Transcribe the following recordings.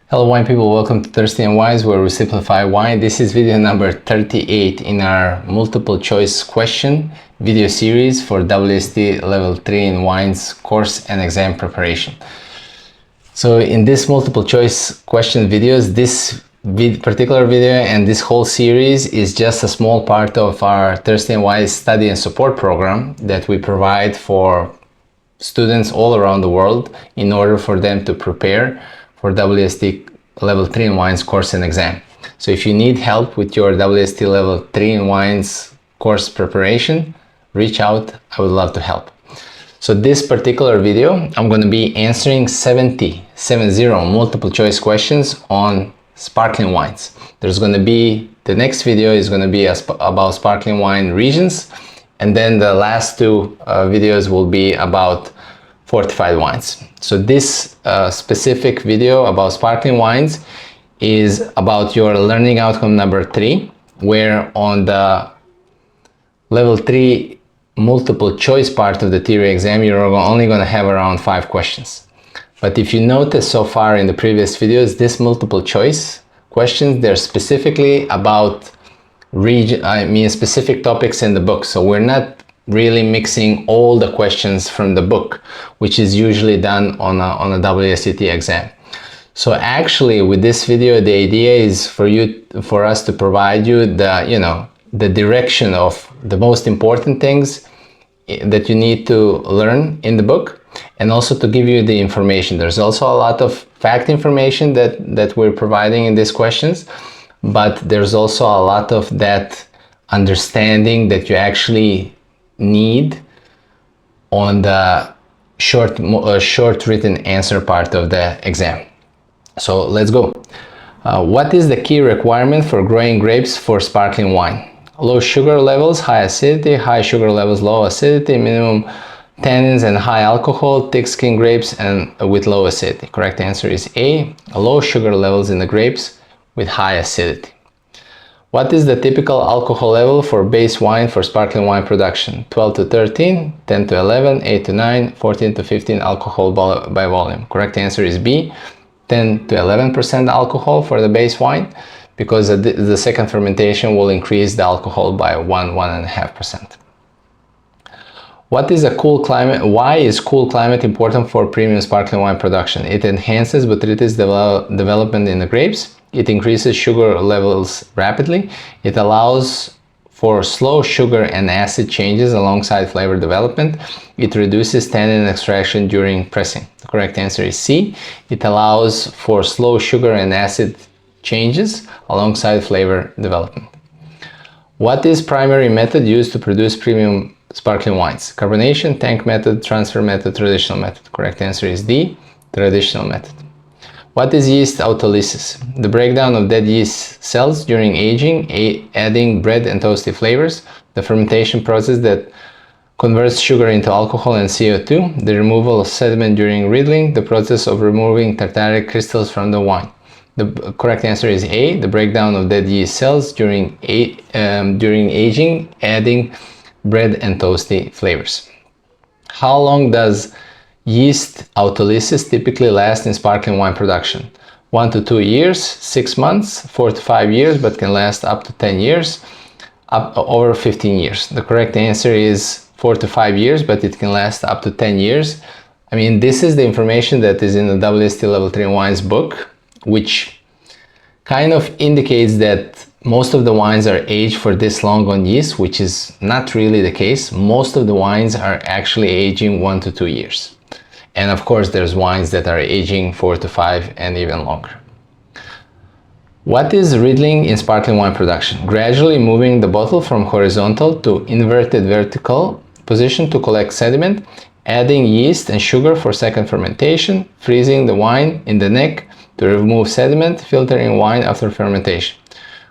Hello wine people, welcome to Thirsty and Wise, where we simplify wine. This is video number 38 in our multiple choice question video series for WSET Level 3 in Wines course and exam preparation. So in this multiple choice question videos, this particular video and this whole series is just a small part of our Thirsty and Wise study and support program that we provide for students all around the world in order for them to prepare for WSET Level 3 in Wines course and exam. So if you need help with your WSET Level 3 in Wines course preparation, reach out. I would love to help. So this particular video, I'm going to be answering 70 multiple choice questions on sparkling wines. There's going to be, the next video is going to be about sparkling wine regions, and then the last two videos will be about fortified wines. So this specific video about sparkling wines is about your learning outcome number 3, where on the level 3 multiple choice part of the theory exam, you're only going to have around 5 questions. But if you notice so far in the previous videos, this multiple choice questions, they're specifically about specific topics in the book. So we're not really mixing all the questions from the book, which is usually done on a WSET exam. So actually with this video, the idea is for us to provide you the direction of the most important things that you need to learn in the book, and also to give you the information. There's also a lot of fact information that we're providing in these questions, but there's also a lot of that understanding that you actually need on the short written answer part of the exam. So let's go. What is the key requirement for growing grapes for sparkling wine? Low sugar levels, high acidity; high sugar levels, low acidity; minimum tannins and high alcohol; thick skin grapes and with low acidity. Correct answer is A, low sugar levels in the grapes with high acidity. What is the typical alcohol level for base wine for sparkling wine production? 12 to 13, 10 to 11, 8 to 9, 14 to 15 alcohol by volume. Correct answer is B, 10 to 11% alcohol for the base wine, because the second fermentation will increase the alcohol by 1.5%. What is a cool climate? Why is cool climate important for premium sparkling wine production? It enhances botrytis development in the grapes. It increases sugar levels rapidly. It allows for slow sugar and acid changes alongside flavor development. It reduces tannin extraction during pressing. The correct answer is C. It allows for slow sugar and acid changes alongside flavor development. What is primary method used to produce premium sparkling wines? Carbonation, tank method, transfer method, traditional method. Correct answer is D, traditional method. What is yeast autolysis? The breakdown of dead yeast cells during aging, adding bread and toasty flavors, the fermentation process that converts sugar into alcohol and CO2, the removal of sediment during riddling, the process of removing tartaric crystals from the wine. The correct answer is A, the breakdown of dead yeast cells during aging, adding bread and toasty flavors. How long does yeast autolysis typically last in sparkling wine production? 1 to 2 years, 6 months, 4 to 5 years, but can last up to 10 years, over 15 years. The correct answer is 4 to 5 years, but it can last up to 10 years. This is the information that is in the WSET Level 3 Wines book, which kind of indicates that most of the wines are aged for this long on yeast, which is not really the case. Most of the wines are actually aging 1 to 2 years. And of course, there's wines that are aging 4 to 5 and even longer. What is riddling in sparkling wine production? Gradually moving the bottle from horizontal to inverted vertical position to collect sediment, adding yeast and sugar for second fermentation, freezing the wine in the neck to remove sediment, filtering wine after fermentation.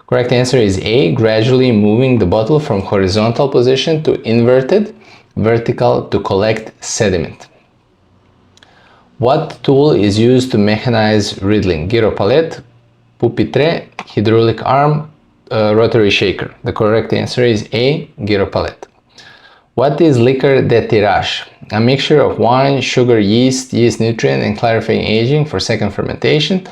Correct answer is A, gradually moving the bottle from horizontal position to inverted vertical to collect sediment. What tool is used to mechanize riddling? Gyro palette, pupitre, hydraulic arm, rotary shaker. The correct answer is A, gyro palette. What is liquor de tirage? A mixture of wine, sugar, yeast, yeast nutrient, and clarifying aging for second fermentation.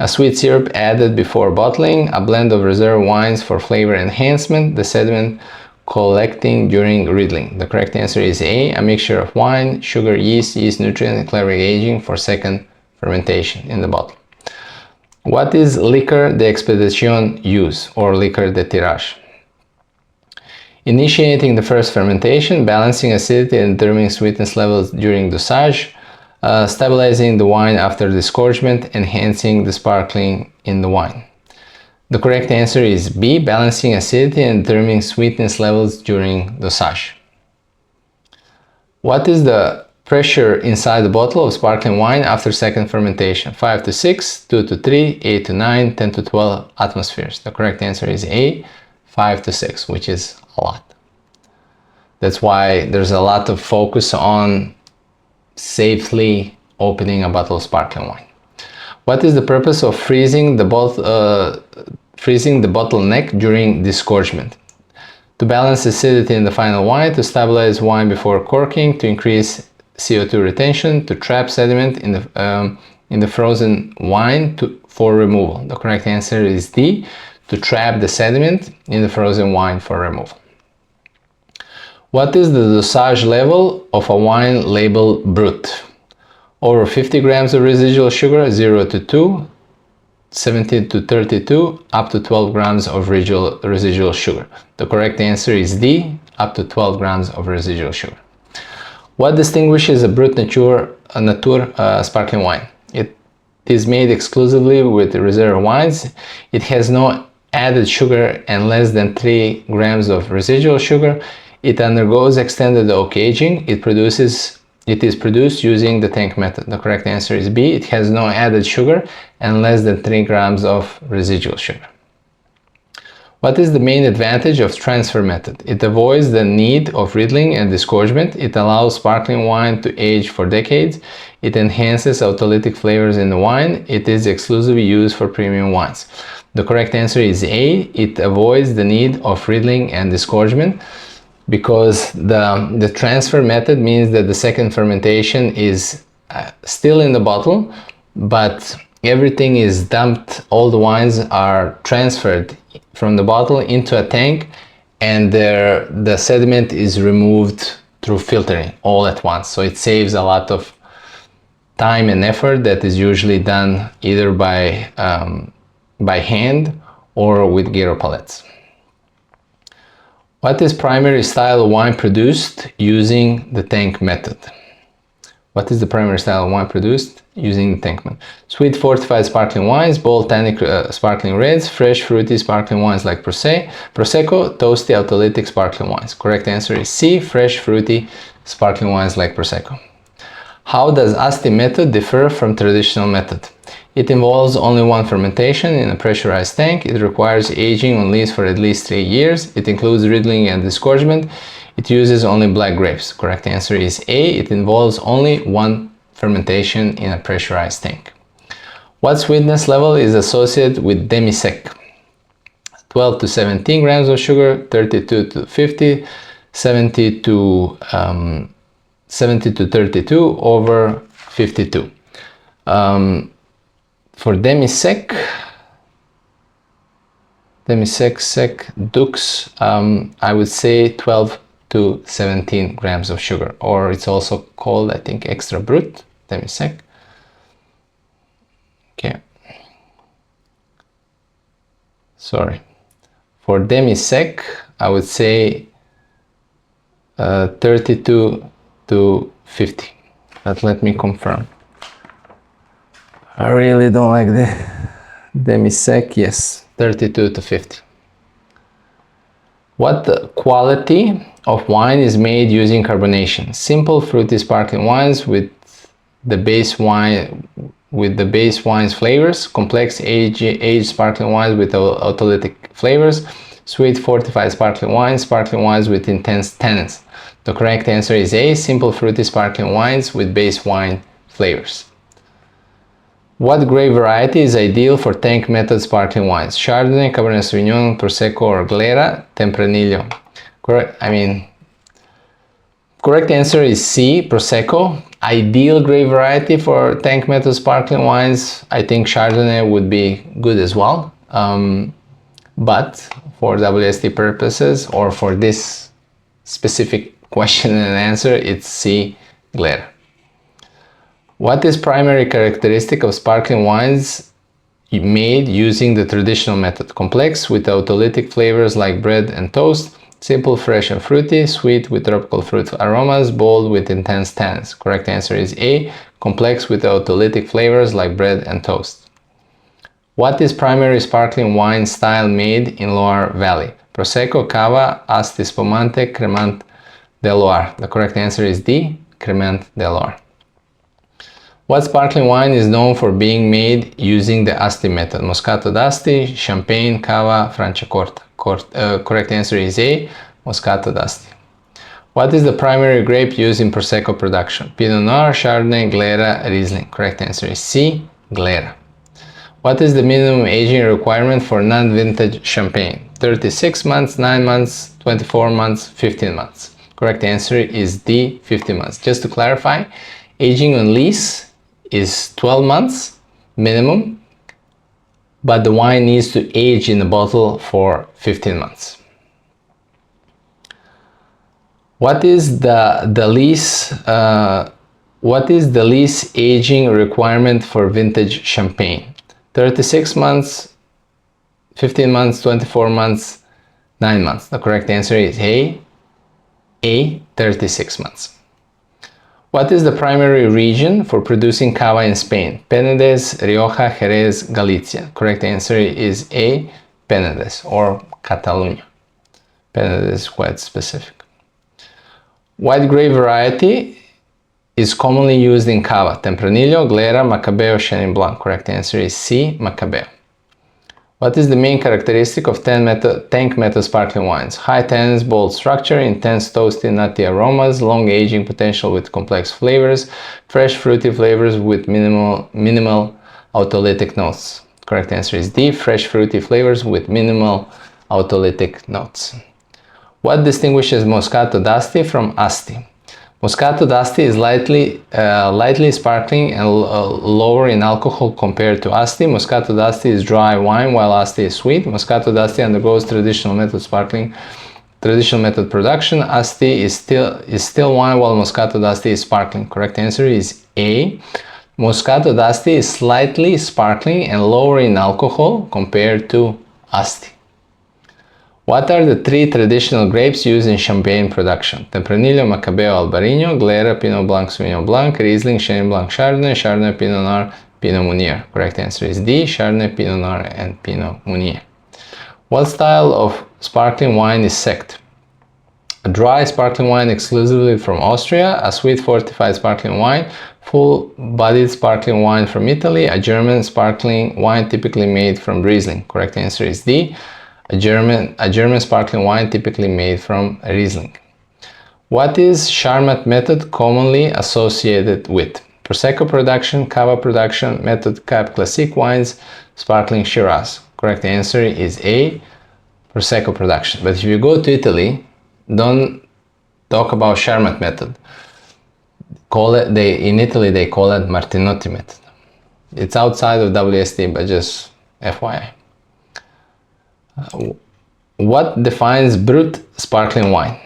A sweet syrup added before bottling, a blend of reserve wines for flavor enhancement, the sediment collecting during riddling. The correct answer is A, a mixture of wine, sugar, yeast, yeast nutrient, and claric aging for second fermentation in the bottle. What is liquor d'expédition use, or liquor de tirage? Initiating the first fermentation, balancing acidity and determining sweetness levels during dosage, stabilizing the wine after disgorgement, enhancing the sparkling in the wine. The correct answer is B, balancing acidity and determining sweetness levels during dosage. What is the pressure inside the bottle of sparkling wine after second fermentation? 5 to 6, 2 to 3, 8 to 9, 10 to 12 atmospheres. The correct answer is A, 5 to 6, which is a lot. That's why there's a lot of focus on safely opening a bottle of sparkling wine. What is the purpose of freezing the bottleneck during disgorgement? To balance acidity in the final wine, to stabilize wine before corking, to increase CO2 retention, to trap sediment in the frozen wine for removal. The correct answer is D, to trap the sediment in the frozen wine for removal. What is the dosage level of a wine labeled Brut? Over 50 grams of residual sugar, 0 to 2, 17 to 32, up to 12 grams of residual sugar. The correct answer is D, up to 12 grams of residual sugar. What distinguishes a Brut Nature sparkling wine? It is made exclusively with reserve wines. It has no added sugar and less than 3 grams of residual sugar. It undergoes extended oak aging. It is produced using the tank method. The correct answer is B. It has no added sugar and less than 3 grams of residual sugar. What is the main advantage of transfer method? It avoids the need of riddling and disgorgement. It allows sparkling wine to age for decades. It enhances autolytic flavors in the wine. It is exclusively used for premium wines. The correct answer is A. It avoids the need of riddling and disgorgement, because the transfer method means that the second fermentation is still in the bottle, but everything is dumped, all the wines are transferred from the bottle into a tank, and the sediment is removed through filtering all at once. So it saves a lot of time and effort that is usually done either by hand or with gyro palettes. What is primary style of wine produced using the tank method? What is the primary style of wine produced using the tank method? Sweet fortified sparkling wines, bold tannic sparkling reds, fresh fruity sparkling wines like Prosecco, toasty autolytic sparkling wines. Correct answer is C, fresh fruity sparkling wines like Prosecco. How does Asti method differ from traditional method? It involves only one fermentation in a pressurized tank. It requires aging on lees for at least 3 years. It includes riddling and disgorgement. It uses only black grapes. Correct answer is A. It involves only one fermentation in a pressurized tank. What sweetness level is associated with demi-sec? 12 to 17 grams of sugar, 32 to 50, 70 to 32, over 52. For demi-sec, Doux, I would say 12 to 17 grams of sugar, or it's also called, I think, extra brut, demi-sec. Okay. Sorry. For demi-sec, I would say 32 to 50. But let me confirm. I really don't like the demi-sec. Yes, 32 to 50. What quality of wine is made using carbonation? Simple fruity sparkling wines with the base wine's flavors, complex aged sparkling wines with autolytic flavors, sweet fortified sparkling wines with intense tannins. The correct answer is A, simple fruity sparkling wines with base wine flavors. What grape variety is ideal for tank method sparkling wines? Chardonnay, Cabernet Sauvignon, Prosecco, or Glera, Tempranillo. Correct answer is C, Prosecco. ideal grape variety for tank method sparkling wines, I think Chardonnay would be good as well. But for WSET purposes, or for this specific question and answer, it's C, Glera. What is primary characteristic of sparkling wines made using the traditional method? Complex with autolytic flavors like bread and toast, simple, fresh and fruity, sweet with tropical fruit aromas, bold with intense tannins. Correct answer is A, complex with autolytic flavors like bread and toast. What is primary sparkling wine style made in Loire Valley? Prosecco, Cava, Asti, Spumante, Cremant de Loire. The correct answer is D, Cremant de Loire. What sparkling wine is known for being made using the Asti method? Moscato d'Asti, Champagne, Cava, Franciacorta. Correct answer is A, Moscato d'Asti. What is the primary grape used in Prosecco production? Pinot Noir, Chardonnay, Glera, Riesling. Correct answer is C, Glera. What is the minimum aging requirement for non-vintage champagne? 36 months, 9 months, 24 months, 15 months. Correct answer is D, 15 months. Just to clarify, aging on lease is 12 months minimum, but the wine needs to age in the bottle for 15 months. What is the lease aging requirement for vintage champagne? 36 months, 15 months, 24 months, 9 months. The correct answer is A, 36 months. What is the primary region for producing Cava in Spain? Penedès, Rioja, Jerez, Galicia. Correct answer is A, Penedès or Catalonia. Penedès is quite specific. What grape variety is commonly used in Cava? Tempranillo, Glera, Macabeo, Chenin Blanc. Correct answer is C, Macabeo. What is the main characteristic of tank method sparkling wines? High tannins, bold structure, intense toasty nutty aromas, long aging potential with complex flavors, fresh fruity flavors with minimal autolytic notes. Correct answer is D, fresh fruity flavors with minimal autolytic notes. What distinguishes Moscato d'Asti from Asti? Moscato d'Asti is lightly sparkling and lower in alcohol compared to Asti. Moscato d'Asti is dry wine while Asti is sweet. Moscato d'Asti undergoes traditional method production. Asti is still wine while Moscato d'Asti is sparkling. Correct answer is A. Moscato d'Asti is slightly sparkling and lower in alcohol compared to Asti. What are the 3 traditional grapes used in champagne production? Tempranillo, Macabeo, Albarino, Glera, Pinot Blanc, Sauvignon Blanc, Riesling, Chenin Blanc, Chardonnay, Chardonnay, Pinot Noir, Pinot Meunier. Correct answer is D, Chardonnay, Pinot Noir, and Pinot Meunier. What style of sparkling wine is sect? A dry sparkling wine exclusively from Austria, a sweet fortified sparkling wine, full-bodied sparkling wine from Italy, a German sparkling wine typically made from Riesling. Correct answer is D, a German sparkling wine typically made from Riesling. What is Charmat method commonly associated with? Prosecco production, Cava production, method Cap Classique wines, sparkling Shiraz. Correct answer is A, Prosecco production. But if you go to Italy, don't talk about Charmat method. In Italy they call it Martinotti method. It's outside of WSET, but just FYI. What defines Brut sparkling wine?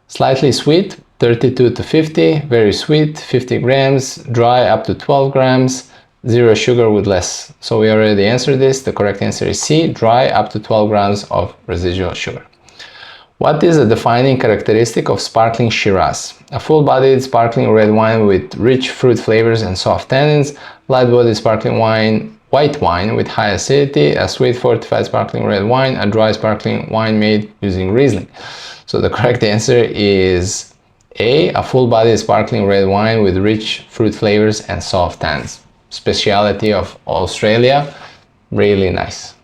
Slightly sweet, 32 to 50, very sweet, 50 grams, dry up to 12 grams, zero sugar with less. So we already answered this. The correct answer is C, dry up to 12 grams of residual sugar. What is a defining characteristic of sparkling Shiraz? A full-bodied sparkling red wine with rich fruit flavors and soft tannins, light-bodied sparkling wine, white wine with high acidity, a sweet fortified sparkling red wine, a dry sparkling wine made using Riesling. So the correct answer is A, full-bodied sparkling red wine with rich fruit flavors and soft tannins. Speciality of Australia, really nice.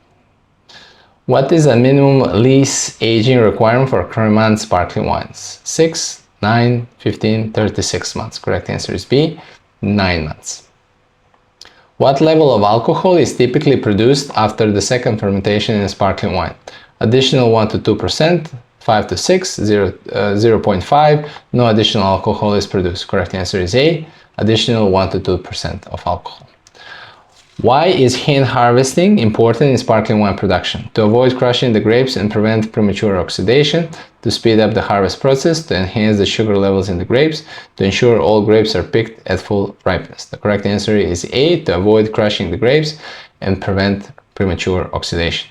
What is a minimum lease aging requirement for Cremant sparkling wines? 6, 9, 15, 36 months. Correct answer is B, 9 months. What level of alcohol is typically produced after the second fermentation in sparkling wine? Additional 1 to 2%, 5 to 6, 0.5, no additional alcohol is produced. Correct answer is A, additional 1 to 2% of alcohol. Why is hand harvesting important in sparkling wine production? To avoid crushing the grapes and prevent premature oxidation, to speed up the harvest process, to enhance the sugar levels in the grapes, to ensure all grapes are picked at full ripeness. The correct answer is A, to avoid crushing the grapes and prevent premature oxidation.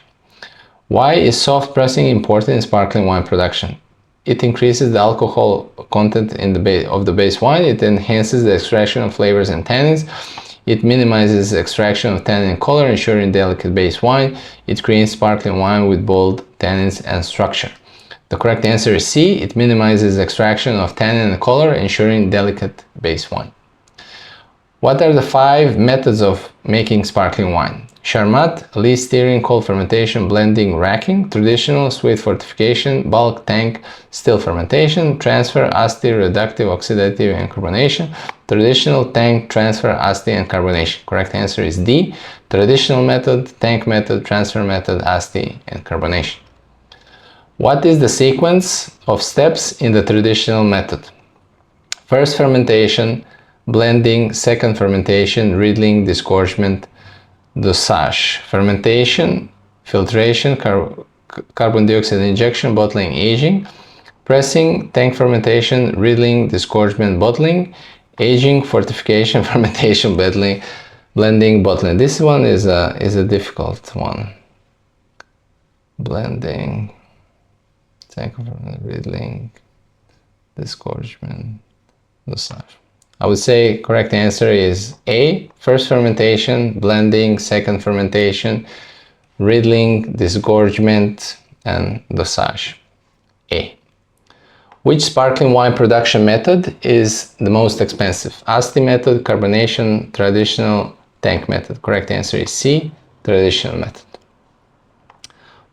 Why is soft pressing important in sparkling wine production? It increases the alcohol content in of the base wine. It enhances the extraction of flavors and tannins. It minimizes extraction of tannin and color, ensuring delicate base wine. It creates sparkling wine with bold tannins and structure. The correct answer is C. It minimizes extraction of tannin and color, ensuring delicate base wine. What are the 5 methods of making sparkling wine? Charmat, lees stirring, cold fermentation, blending, racking, traditional, sweet fortification, bulk, tank, still fermentation, transfer, Asti, reductive, oxidative, and carbonation, traditional, tank, transfer, Asti, and carbonation. Correct answer is D. Traditional method, tank method, transfer method, Asti, and carbonation. What is the sequence of steps in the traditional method? First fermentation, blending, second fermentation, riddling, disgorgement, dosage, fermentation, filtration, carbon dioxide injection, bottling, aging, pressing, tank fermentation, riddling, disgorgement, bottling, aging, fortification, fermentation, blending, bottling. This one is a difficult one. Blending, tank fermentation, riddling, disgorgement, dosage. I would say correct answer is A, first fermentation, blending, second fermentation, riddling, disgorgement, and dosage. A. Which sparkling wine production method is the most expensive? Asti method, carbonation, traditional, tank method. Correct answer is C, traditional method.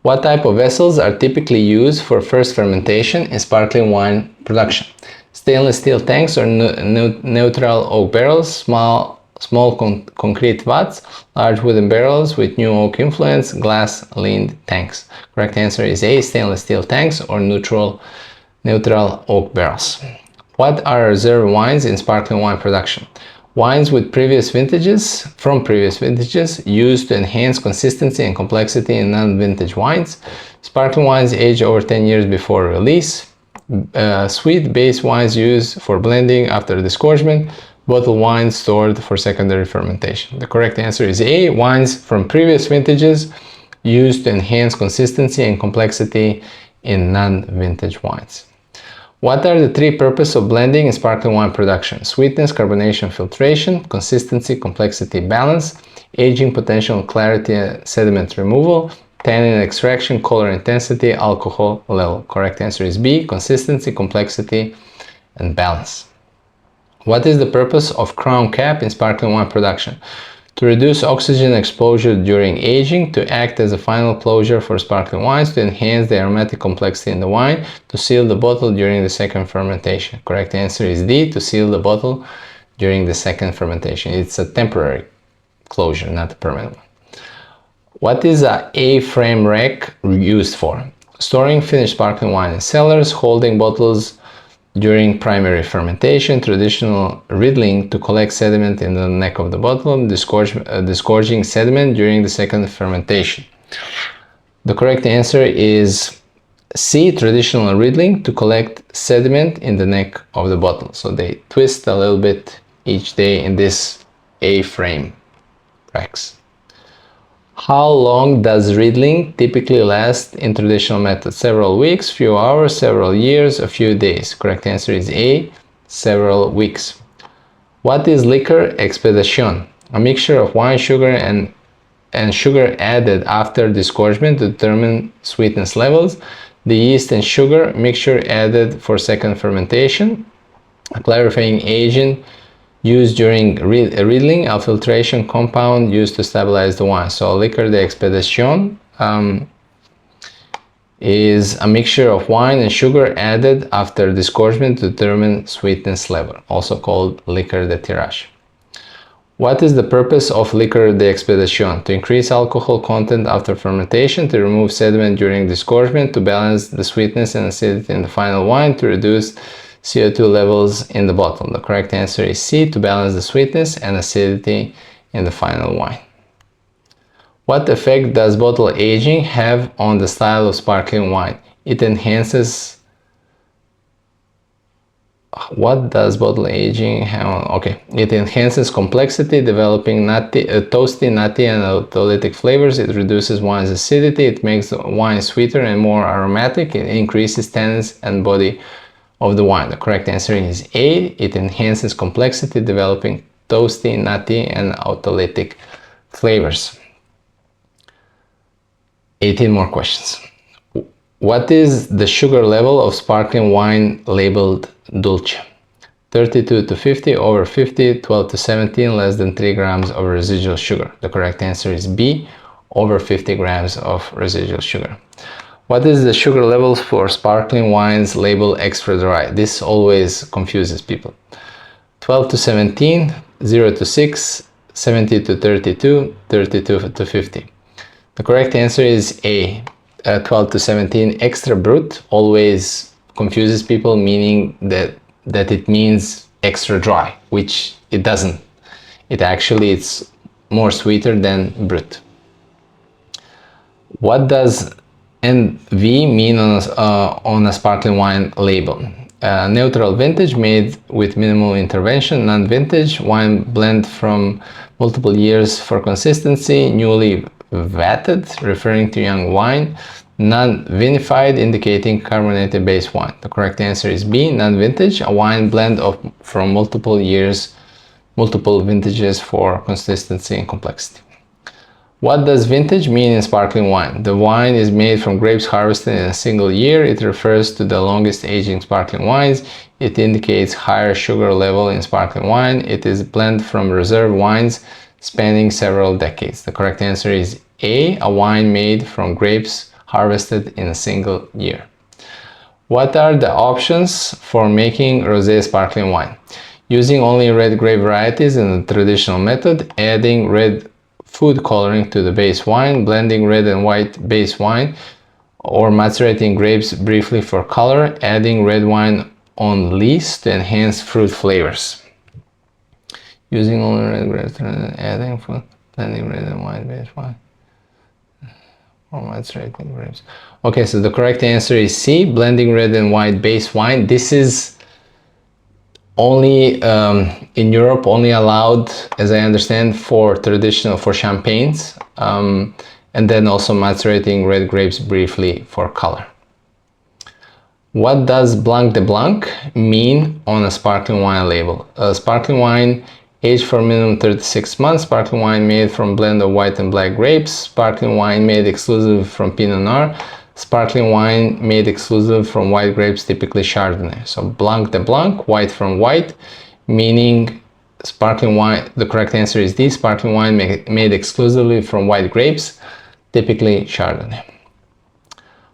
What type of vessels are typically used for first fermentation in sparkling wine production? Stainless steel tanks or neutral oak barrels, small concrete vats, large wooden barrels with new oak influence, glass-lined tanks. Correct answer is A, stainless steel tanks or neutral oak barrels. What are reserve wines in sparkling wine production? Wines with previous vintages, used to enhance consistency and complexity in non-vintage wines. Sparkling wines aged over 10 years before release. Sweet base wines used for blending after disgorgement. Bottled wines stored for secondary fermentation. The correct answer is A, wines from previous vintages used to enhance consistency and complexity in non-vintage wines. What are the 3 purposes of blending in sparkling wine production? Sweetness, carbonation, filtration, consistency, complexity, balance, aging, potential, clarity, sediment removal, tannin extraction, color intensity, alcohol level. Correct answer is B, consistency, complexity, and balance. What is the purpose of crown cap in sparkling wine production? To reduce oxygen exposure during aging, to act as a final closure for sparkling wines, to enhance the aromatic complexity in the wine, to seal the bottle during the second fermentation. Correct answer is D, to seal the bottle during the second fermentation. It's a temporary closure, not a permanent one. What is a A-frame rack used for? Storing finished sparkling wine in cellars, holding bottles during primary fermentation, traditional riddling to collect sediment in the neck of the bottle, disgorging sediment during the second fermentation. The correct answer is C, traditional riddling to collect sediment in the neck of the bottle. So they twist a little bit each day in this A-frame racks. How long does riddling typically last in traditional method? Several weeks, few hours, several years, a few days. Correct answer is A, several weeks. What is liquor expedition? A mixture of wine, sugar, and sugar added after disgorgement to determine sweetness levels. The yeast and sugar mixture added for second fermentation. A clarifying agent used during riddling, a filtration compound used to stabilize the wine. So liquor d'expédition is a mixture of wine and sugar added after disgorgement to determine sweetness level, also called liquor de tirage. What is the purpose of liquor d'expédition? To increase alcohol content after fermentation, to remove sediment during disgorgement, to balance the sweetness and acidity in the final wine, to reduce CO2 levels in the bottle. The correct answer is C, to balance the sweetness and acidity in the final wine. What effect does bottle aging have on the style of sparkling wine? It enhances... What does bottle aging have on? Okay, it enhances complexity, developing toasty, nutty, and autolytic flavors. It reduces wine's acidity. It makes the wine sweeter and more aromatic. It increases tannins and body of the wine. The correct answer is A. It enhances complexity, developing toasty, nutty, and autolytic flavors. 18 more questions. What is the sugar level of sparkling wine labeled Dulce? 32 to 50, over 50, 12 to 17, less than 3 grams of residual sugar. The correct answer is B, over 50 grams of residual sugar. What is the sugar levels for sparkling wines labeled extra dry? This always confuses people. 12 to 17, 0 to 6, 70 to 32, 32 to 50. The correct answer is A, 12 to 17. Extra brut always confuses people, meaning that it means extra dry, which it doesn't. It's more sweeter than brut. What does NV mean on a sparkling wine label? Neutral vintage, made with minimal intervention. Non-vintage, wine blend from multiple years for consistency. Newly vatted, referring to young wine. Non-vinified, indicating carbonated based wine. The correct answer is B, non-vintage, a wine blend from multiple years, multiple vintages for consistency and complexity. What does vintage mean in sparkling wine? The wine is made from grapes harvested in a single year. It refers to the longest aging sparkling wines. It indicates higher sugar level in sparkling wine. It is a blend from reserve wines spanning several decades. The correct answer is A, a wine made from grapes harvested in a single year. What are the options for making rosé sparkling wine? Using only red grape varieties in the traditional method, adding red food coloring to the base wine, blending red and white base wine, or macerating grapes briefly for color, adding red wine on lees to enhance fruit flavors. Using only red grapes, adding food, blending red and white base wine, or macerating grapes. Okay, so the correct answer is C, blending red and white base wine. This is only in Europe, only allowed, as I understand, for champagnes, and then also macerating red grapes briefly for color. What does Blanc de Blanc mean on a sparkling wine label? A sparkling wine aged for minimum 36 months, sparkling wine made from blend of white and black grapes, sparkling wine made exclusive from Pinot Noir, sparkling wine made exclusive from white grapes, typically Chardonnay. So Blanc de Blanc, white from white, meaning sparkling wine. The correct answer is D, sparkling wine made exclusively from white grapes, typically Chardonnay.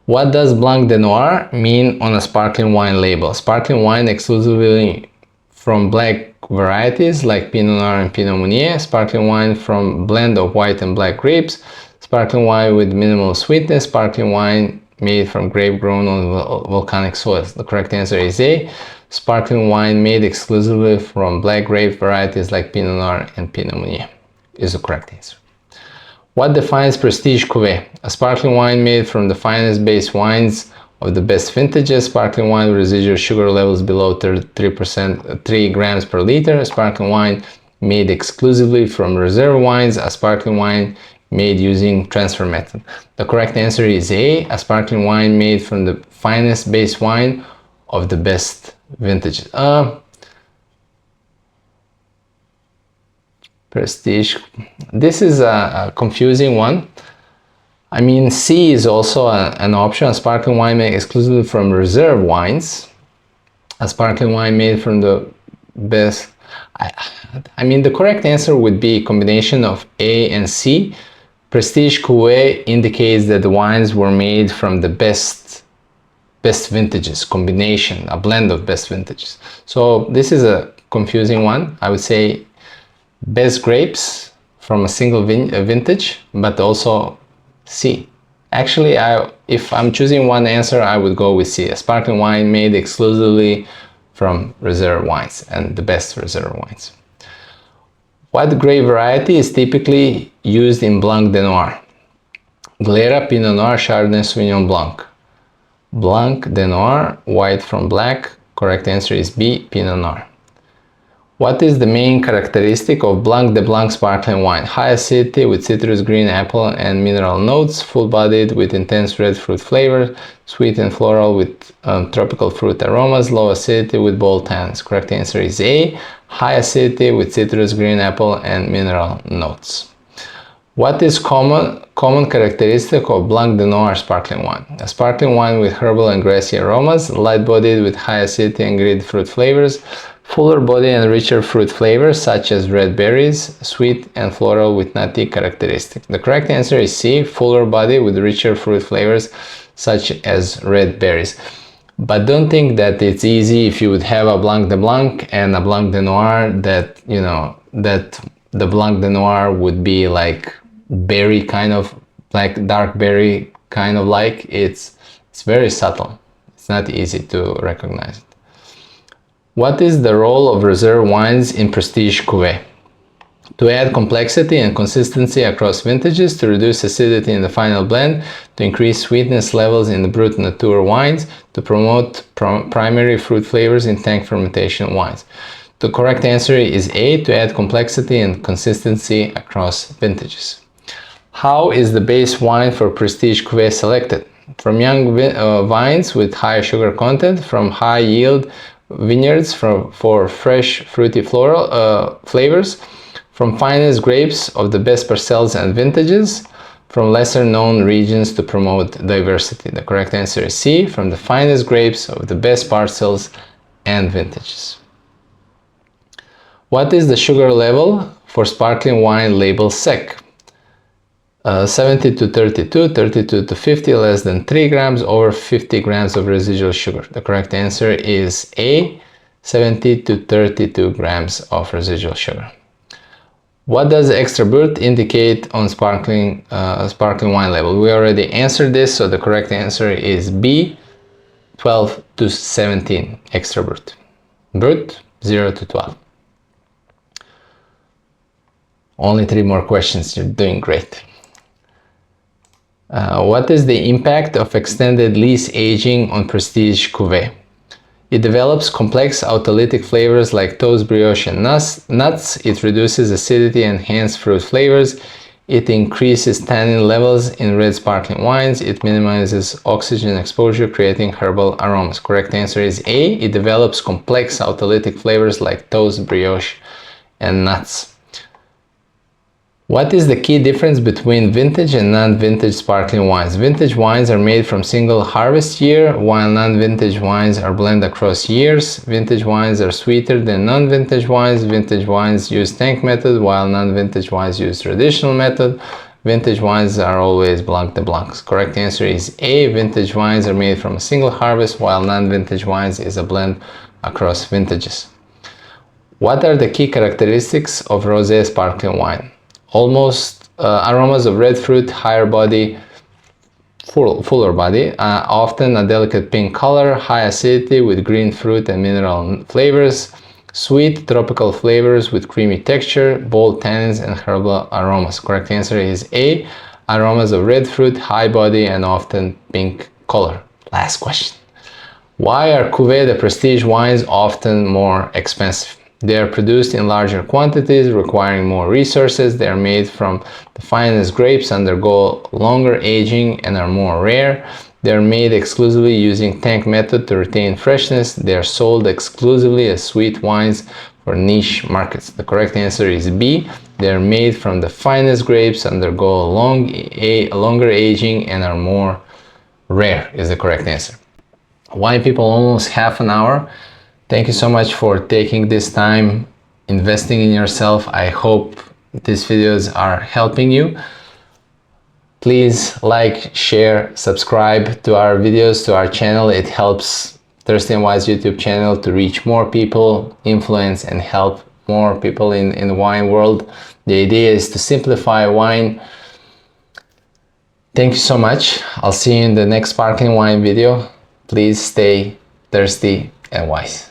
What does Blanc de Noir mean on a sparkling wine label? Sparkling wine exclusively from black varieties like Pinot Noir and Pinot Meunier, sparkling wine from blend of white and black grapes, sparkling wine with minimal sweetness, sparkling wine made from grape grown on volcanic soils. The correct answer is A, sparkling wine made exclusively from black grape varieties like Pinot Noir and Pinot Meunier is the correct answer. What defines prestige cuvée? A sparkling wine made from the finest base wines of the best vintages, sparkling wine with residual sugar levels below 3 grams per liter, a sparkling wine made exclusively from reserve wines, a sparkling wine made using transfer method. The correct answer is A, a sparkling wine made from the finest base wine of the best vintages. Prestige. This is a confusing one. I mean, C is also an option. A sparkling wine made exclusively from reserve wines. A sparkling wine made from the best. I mean, the correct answer would be a combination of A and C. Prestige cuvée indicates that the wines were made from the best vintages, combination, a blend of best vintages. So this is a confusing one. I would say best grapes from a single vintage, but also C. Actually, if I'm choosing one answer, I would go with C. A sparkling wine made exclusively from reserve wines and the best reserve wines. What grape variety is typically used in Blanc de Noir? Glera, Pinot Noir, Chardonnay, Sauvignon Blanc. Blanc de Noir, white from black. Correct answer is B, Pinot Noir. What is the main characteristic of Blanc de Blanc sparkling wine? High acidity with citrus, green apple and mineral notes, full-bodied with intense red fruit flavor, sweet and floral with tropical fruit aromas, low acidity with bold tannins. Correct answer is A, high acidity with citrus, green apple and mineral notes. What is common characteristic of Blanc de Noir sparkling wine? A sparkling wine with herbal and grassy aromas, light-bodied with high acidity and green fruit flavors, fuller body and richer fruit flavors such as red berries, sweet and floral with nutty characteristics. The correct answer is C, fuller body with richer fruit flavors such as red berries. But don't think that it's easy if you would have a Blanc de Blanc and a Blanc de Noir that, you know, that the Blanc de Noir would be like berry kind of, like dark berry kind of like. It's very subtle. It's not easy to recognize it. What is the role of reserve wines in prestige cuvée? To add complexity and consistency across vintages, to reduce acidity in the final blend, to increase sweetness levels in the Brut Nature wines, to promote primary fruit flavors in tank fermentation wines. The correct answer is A, to add complexity and consistency across vintages. How is the base wine for prestige cuvée selected? From young vines with higher sugar content, from high yield vineyards for fresh fruity floral flavors, from finest grapes of the best parcels and vintages, from lesser known regions to promote diversity. The correct answer is C, from the finest grapes of the best parcels and vintages. What is the sugar level for sparkling wine labeled sec? 70 to 32, 32 to 50, less than 3 grams, over 50 grams of residual sugar. The correct answer is A, 70 to 32 grams of residual sugar. What does extra brut indicate on sparkling wine label? We already answered this, so the correct answer is B, 12 to 17 extra brut. Brut, 0 to 12. Only 3 more questions, you're doing great. What is the impact of extended lees aging on prestige cuvée? It develops complex autolytic flavors like toast, brioche, and nuts. It reduces acidity and enhanced fruit flavors. It increases tannin levels in red sparkling wines. It minimizes oxygen exposure, creating herbal aromas. Correct answer is A. It develops complex autolytic flavors like toast, brioche, and nuts. What is the key difference between vintage and non-vintage sparkling wines? Vintage wines are made from single harvest year, while non-vintage wines are blended across years. Vintage wines are sweeter than non-vintage wines. Vintage wines use tank method, while non-vintage wines use traditional method. Vintage wines are always Blanc de Blancs. Correct answer is A. Vintage wines are made from a single harvest, while non-vintage wines is a blend across vintages. What are the key characteristics of rosé sparkling wine? Almost aromas of red fruit, higher body, fuller body, often a delicate pink color, high acidity with green fruit and mineral flavors, sweet tropical flavors with creamy texture, bold tannins and herbal aromas. Correct answer is A, aromas of red fruit, high body and often pink color. Last question. Why are cuvée de prestige wines often more expensive? They are produced in larger quantities, requiring more resources. They are made from the finest grapes, undergo longer aging, and are more rare. They are made exclusively using tank method to retain freshness. They are sold exclusively as sweet wines for niche markets. The correct answer is B. They are made from the finest grapes, undergo longer aging, and are more rare is the correct answer. Wine people, almost half an hour. Thank you so much for taking this time, investing in yourself. I hope these videos are helping you. Please like, share, subscribe to our videos, to our channel. It helps Thirsty and Wise YouTube channel to reach more people, influence and help more people in the wine world. The idea is to simplify wine. Thank you so much. I'll see you in the next sparkling wine video. Please stay thirsty and wise.